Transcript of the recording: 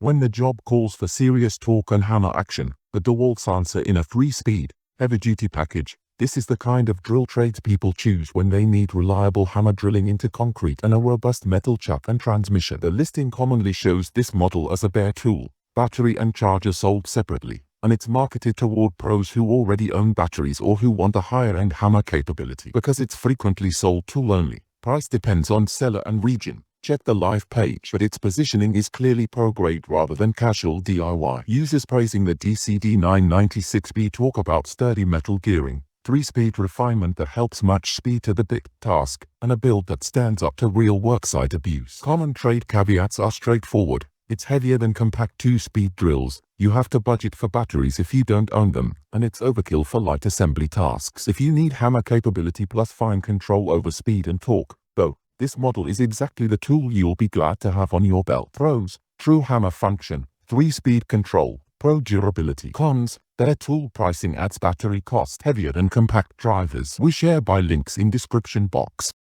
When the job calls for serious torque and hammer action, the DEWALT's answer in a 3-speed, heavy-duty package. This is the kind of drill tradespeople choose when they need reliable hammer drilling into concrete and a robust metal chuck and transmission. The listing commonly shows this model as a bare tool, battery and charger sold separately, and it's marketed toward pros who already own batteries or who want a higher-end hammer capability. Because it's frequently sold tool only, price depends on seller and region. Check the live page, but its positioning is clearly pro-grade rather than casual DIY. Users praising the DCD996B talk about sturdy metal gearing, 3-speed refinement that helps match speed to the big task, and a build that stands up to real worksite abuse. Common trade caveats are straightforward. It's heavier than compact 2-speed drills, you have to budget for batteries if you don't own them, and it's overkill for light assembly tasks. If you need hammer capability plus fine control over speed and torque, though, this model is exactly the tool you'll be glad to have on your belt. Pros: true hammer function, 3-speed control, pro durability. Cons: their tool pricing adds battery cost, heavier than compact drivers. We share buy links in description box.